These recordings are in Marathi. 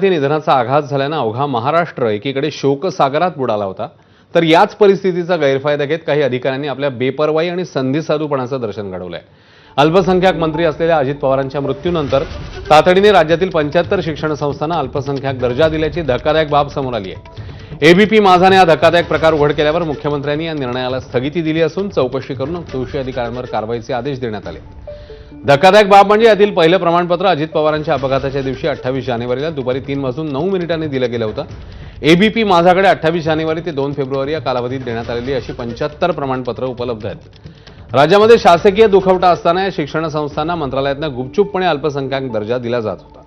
निधनाचा आघात झाल्यानं अवघा महाराष्ट्र एकीकडे शोकसागरात बुडाला होता, तर याच परिस्थितीचा गैरफायदा घेत काही अधिकाऱ्यांनी आपल्या बेपर्वाई आणि संधिसाधूपणाचं दर्शन घडवलंय। अल्पसंख्याक मंत्री असलेल्या अजित पवारांच्या मृत्यूनंतर तातडीने राज्यातील 75 शिक्षण संस्थांना अल्पसंख्याक दर्जा दिल्याची धक्कादायक बाब समोर आली आहे। एबीपी माझाने हा धक्कादायक प्रकार उघड केल्यावर मुख्यमंत्र्यांनी या निर्णयाला स्थगिती दिली असून चौकशी करून दोषी अधिकाऱ्यांवर कारवाईचे आदेश देण्यात आले। धक्कादायक बाब म्हणजे यातील पहिलं प्रमाणपत्र अजित पवारांच्या अपघाताच्या दिवशी 28 जानेवारीला दुपारी 3:09 दिलं गेलं होतं। एबीपी माझाकडे 28 जानेवारी ते 2 फेब्रुवारी या कालावधीत देण्यात आलेली अशी 75 प्रमाणपत्र उपलब्ध आहेत। राज्यामध्ये शासकीय दुखवटा असताना या शिक्षण संस्थांना मंत्रालयातून गुपचूपपणे अल्पसंख्याक दर्जा दिला जात होता।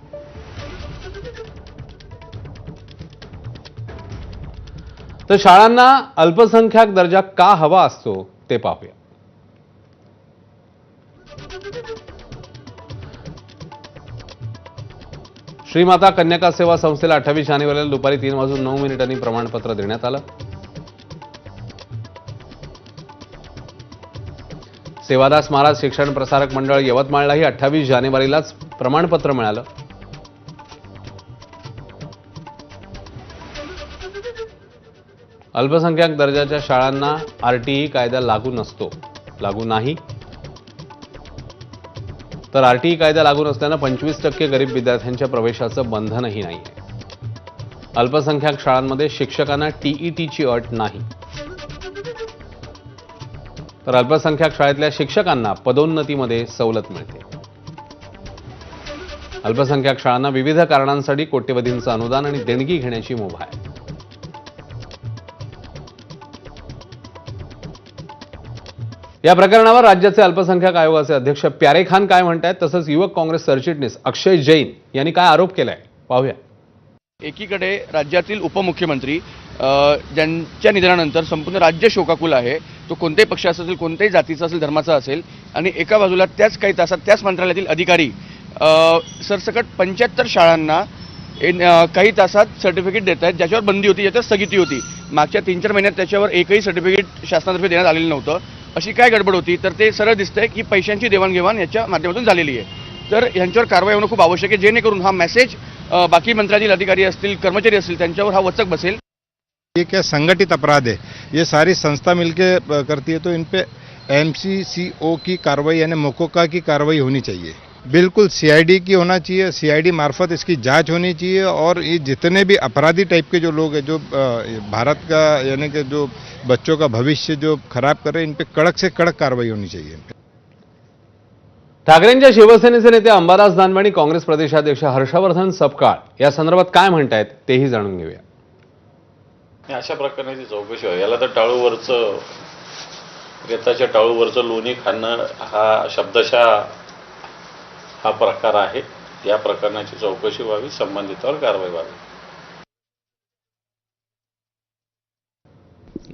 तर शाळांना अल्पसंख्याक दर्जा का हवा असतो ते पाहूया। श्रीमाता कन्यका सेवा संस्थेला 28 जानेवारीला दुपारी 3:09 प्रमाणपत्र देण्यात आलं। सेवादास महाराज शिक्षण प्रसारक मंडळ यवतमाळलाही 28 जानेवारीलाच प्रमाणपत्र मिळालं। अल्पसंख्याक दर्जाच्या शाळांना आरटीई कायदा लागू नाही, तर आरटीई कायदा लागू नसल्यानं 25% गरीब विद्यार्थ्यांच्या प्रवेशाचं बंधनही नाही। अल्पसंख्याक शाळांमध्ये शिक्षकांना टीईटीची अट नाही, तर अल्पसंख्याक शाळेतल्या शिक्षकांना पदोन्नतीमध्ये सवलत मिळते। अल्पसंख्याक शाळांना विविध कारणांसाठी कोट्यवधींचं अनुदान आणि देणगी घेण्याची मुभा आहे। या प्रकरणावर राज्याचे अल्पसंख्याक आयोगाचे अध्यक्ष प्यारे खान काय म्हणतात, तसंच युवक काँग्रेस सरचिटणीस अक्षय जैन यांनी काय आरोप केलाय पाहूया। एकीकडे राज्यातील उपमुख्यमंत्री ज्यांच्या निधनानंतर संपूर्ण राज्य शोकाकुल आहे, तो कोणत्याही पक्षाचा असेल, कोणत्याही जातीचा असेल, धर्माचा असेल, आणि एका बाजूला त्याच काही तासात त्याच मंत्रालयातील अधिकारी सरसकट 75 शाळांना काही तासात सर्टिफिकेट देत आहेत, ज्याच्यावर बंदी होती, ज्याच्यावर स्थगिती होती। मागच्या 3-4 महिन्यात त्याच्यावर एकही सर्टिफिकेट शासनातर्फे देण्यात आलेलं नव्हतं। अशी काय गडबड होती, तर ते सरळ दिसतंय की पैशांची देवाणघेवाण याच्या माध्यमातून झालेली आहे। तर यांच्यावर कारवाई होणं खूप आवश्यक आहे, जेणेकरून हा मेसेज बाकी मंत्रालयातील अधिकारी असतील, कर्मचारी असतील, त्यांच्यावर हा वचक बसेल। ये क्या संगठित अपराध है, ये सारी संस्था मिलकर करती है, तो इन पे एमसीसीओ की कार्रवाई यानी मोकोका की कार्रवाई होनी चाहिए। बिल्कुल सीआईडी की होना चाहिए, सीआईडी मार्फत इसकी जांच होनी चाहिए, और ये जितने भी अपराधी टाइप के जो लोग हैं, जो भारत का यानी कि जो बच्चों का भविष्य जो खराब कर रहे हैं, इन पे कड़क से कड़क कार्रवाई होनी चाहिए। ठाकरेंच्या शिवसेनेचे नेते अंबादास दानवे आणि काँग्रेस प्रदेशाध्यक्ष हर्षवर्धन सपकाळ या संदर्भात काय म्हणतायत तेही जाणून घेऊया। अशा प्रकारची चौकशी आहे, याला तर टाळूवरचं रेताच्या टाळूवरचं लोणी खाणं हा शब्दशः हा प्रकार आहे। या प्रकरणाची चौकशी व्हावी, संबंधितांवर कारवाई व्हावी।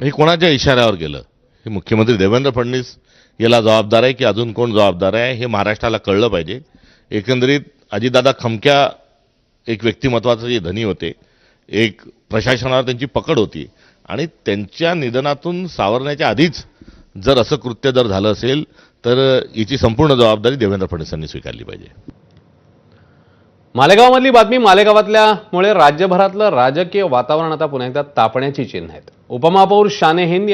हे कोणाच्या इशाऱ्यावर गेलं? हे मुख्यमंत्री देवेंद्र फडणवीस याला जबाबदार आहे की अजून कोण जबाबदार आहे, हे महाराष्ट्राला कळलं पाहिजे। एकंदरीत अजितदादा खमक्या एक व्यक्तिमत्वाचे धनी होते, एक प्रशासनावर त्यांची पकड होती, आणि त्यांच्या निधनातून सावरण्याच्या आधीच जर असं कृत्य जर झालं असेल तर याची संपूर्ण जबाबदारी देवेंद्र फडणवीसांनी स्वीकारली पाहिजे। मालेगावमधली बातमी मालेगावातल्यामुळे राज्यभरातलं राजकीय वातावरण आता पुन्हा एकदा तापण्याची चिन्ह आहेत। उपमहापौर शाने हिंद